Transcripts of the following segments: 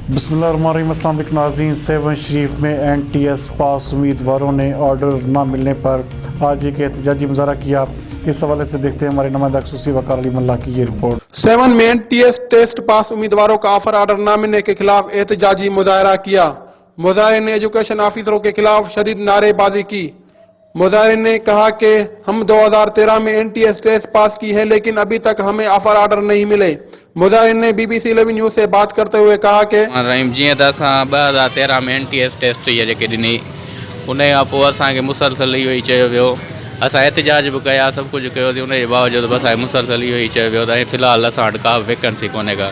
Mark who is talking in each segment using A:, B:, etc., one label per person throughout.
A: बिस्मिल्लाहिर्रहमानिर्रहीम। अस्सलाम वालेकुम नाज़रीन। सेवन शरीफ में NTS पास उम्मीदवारों ने ऑर्डर न मिलने पर आज एक एहतजाजी मुजाहरा किया। इस हवाले से देखते हैं हमारे नुमाइंदा खसूसी वकार अली मल्ला की ये रिपोर्ट।
B: 7 में NTS टेस्ट पास उम्मीदवारों का ऑफर ऑर्डर न मिलने के खिलाफ एहतजाजी मुजाहरा किया। मुजाहिरीन ने एजुकेशन ऑफिसरों के खिलाफ शदीद नारेबाजी की। मुजाहिरीन ने कहा कि हम 2013 में NTS टेस्ट पास की है, लेकिन अभी तक हमें ऑफर ऑर्डर नहीं मिले। मुजाहिरीन ने BBC 11 न्यूज़ से बात करते हुए कहा कि
C: जीअं त असां 2013 में NTS टेस्ट इहा जेके ॾिनी, उन खां पोइ असांखे मुसलसल इहो ई चयो वियो। असां एहतजाज बि कया, सभु कुझु कयोसीं, उनजे बावजूदि बि असांखे मुसलसल इहो ई चयो वियो त फ़िलहालु असां वटि का वैकेंसी कोन्हे का।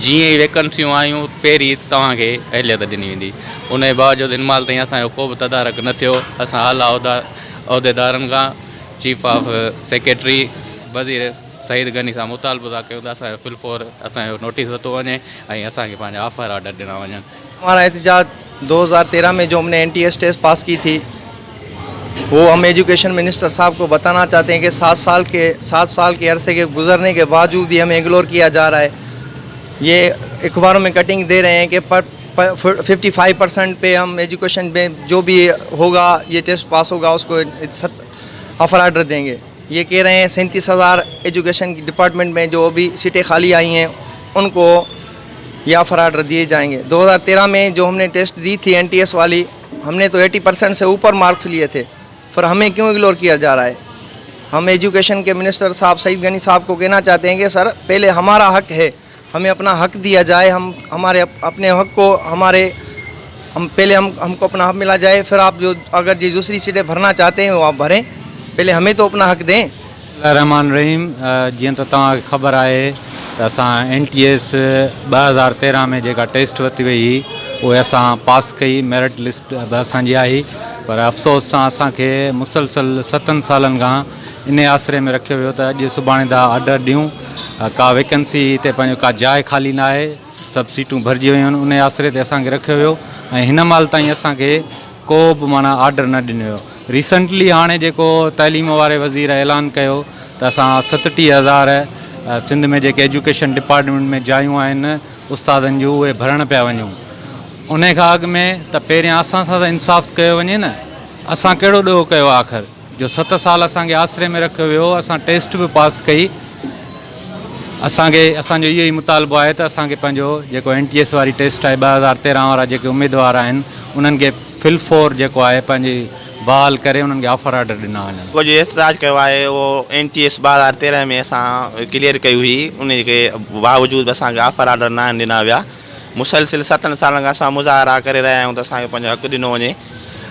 C: जीअं ई वैकेंसियूं आयूं पहिरीं तव्हांखे अहलियत ॾिनी वेंदी। उनजे बावजूदि हिन महिल ताईं असांजो को बि तदारक न थियो। असां आला उहिदेदारनि खां चीफ ऑफ सेक्रेटरी वज़ीर सईद गनी सां मुतालबो था कयूं त असांजो फिलफोर असांजो नोटिस वरितो वञे ऐं असांखे पंहिंजा ऑफर ऑर्डर ॾिना वञनि।
D: हमारा एहतजाज 2013 में जो हमने NTS टेस्ट पास की थी, वो हम एजुकेशन मिनिस्टर साहब को बताना चाहते हैं कि 7 साल के अरसे के गुजरने के बावजूद भी हमें इग्नोर किया जा रहा है। ये अखबारों में कटिंग दे रहे हैं कि 55% पे हम एजुकेशन में जो भी होगा, ये टेस्ट पास होगा, उसको ऑफर ऑर्डर देंगे। ये कह रहे हैं 37,000 एजुकेशन डिपार्टमेंट में जो अभी सीटें खाली आई हैं, उनको ये ऑफर ऑर्डर दिए जाएंगे। 2013 में जो हमने टेस्ट दी थी NTS वाली, हमने तो 80% से ऊपर मार्क्स लिए थे, फिर हमें क्यों इग्नोर किया जा रहा है? हम एजुकेशन के मिनिस्टर साहब सईद गनी साहब को कहना चाहते हैं कि सर, पहले हमारा हक है, हमें अपना हक दिया जाए। हम हमारे अपने हक को हमको अपना हक मिला जाए। फिर आप जो अगर जी दूसरी सीटें भरना चाहते हैं वो आप भरें, पहले हमें तो अपना हक दें।
E: रहमान रहीम। जीअं त तव्हांखे ख़बर आहे त असां NTS 2013 में जेका टेस्ट वरिती वई हुई, उहे असां पास कई, मेरिट लिस्ट बि असांजी आई। पर अफ़सोस सां असांखे मुसलसल 7 सालनि खां इन आसिरे में रखियो वियो त अॼु सुभाणे था ऑर्डर ॾियूं। का वैकेंसी हिते पंहिंजो का जाइ ख़ाली न आहे, सभु सीटूं भरिजी वियूं आहिनि। उन आसिरे ते असांखे रखियो वियो ऐं हिन महिल ताईं असांखे को बि माना ऑर्डर न ॾिनो वियो। रिसेंटली हाणे जेको तइलीम वारे वज़ीर ऐलान कयो त असां 37,000 सिंध में जेके एजुकेशन डिपार्टमेंट में जायूं आहिनि उस्तादनि जूं, उहे भरण पिया वञूं। उन खां अॻु में त पहिरियां असां सां त इंसाफ़ कयो वञे न। असां कहिड़ो ॾोह कयो आख़िर जो 7 साल असांखे आसिरे में रखियो वियो। असां टेस्ट बि पास कई। असांजो इहो ई मुतालबो आहे त असांखे पंहिंजो जेको NTS वारी टेस्ट आहे, 2013 वारा जेके उम्मीदवार आहिनि, उन्हनि खे फिलफोर जेको आहे पंहिंजी बहाल करे उन्हनि खे ऑफर ऑर्डर ॾिना वञनि।
F: को जो एहतजाज कयो आहे उहो NTS 2013 में असां क्लियर कई हुई, उन जे बावजूदि असांखे ऑफर ऑर्डर न ॾिना विया। मुसलसिल 7 सालनि खां असां मुज़ाहरा करे रहिया आहियूं त असांखे पंहिंजो हक़ ॾिनो वञे।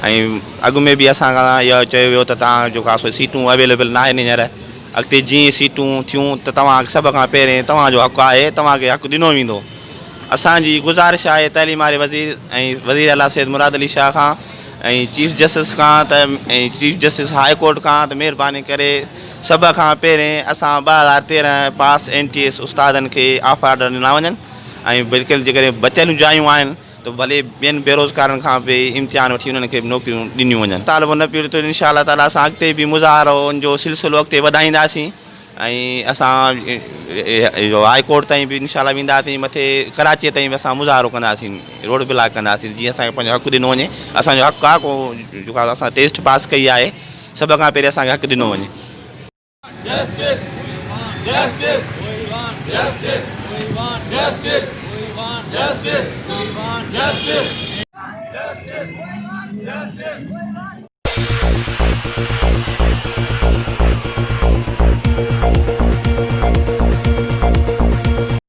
F: ऐं अॻु में बि असां खां इहो चयो वियो त तव्हां जो का सीटूं अवेलेबल न आहिनि हींअर, अॻिते जीअं सीटूं थियूं त तव्हांखे सभ खां पहिरें तव्हांजो हक़ु आहे, तव्हांखे हक़ु ॾिनो वेंदो। असांजी गुज़ारिश आहे तइलीम वारे वज़ीर ऐं वज़ीर आला सैयद मुराद अली शाह खां ऐं चीफ जस्टिस खां ऐं चीफ जस्टिस हाई कोर्ट खां त महिरबानी करे सभ खां पहिरें असां 2013 पास NTS उस्तादनि खे ऑफर ऑर्डर ॾिना वञनि। ऐं बिल्कुलु जेकॾहिं बचियलूं जायूं आहिनि त भले ॿियनि बेरोज़गारनि खां बि इम्तिहान वठी उन्हनि खे नौकरियूं ॾिनियूं वञनि। तालिबो न पियो त इंशाअल्लाह ताला असां अॻिते बि मुज़ाहरो जो सिलसिलो अॻिते वधाईंदासीं ऐं असां हाई कोर्ट ताईं बि इंशाअल्लाह वेंदासीं, मथे कराचीअ ताईं बि असां मुज़ाहरो कंदासीं, रोड ब्लॉक कंदासीं, जीअं असांखे पंहिंजो हक़ु ॾिनो वञे। असांजो हक़ु आहे को जेका असां टेस्ट पास कई आहे, सभ खां पहिरीं असांखे हक़ु ॾिनो वञे।
G: Justice, justice, justice, justice, justice, justice, justice, justice.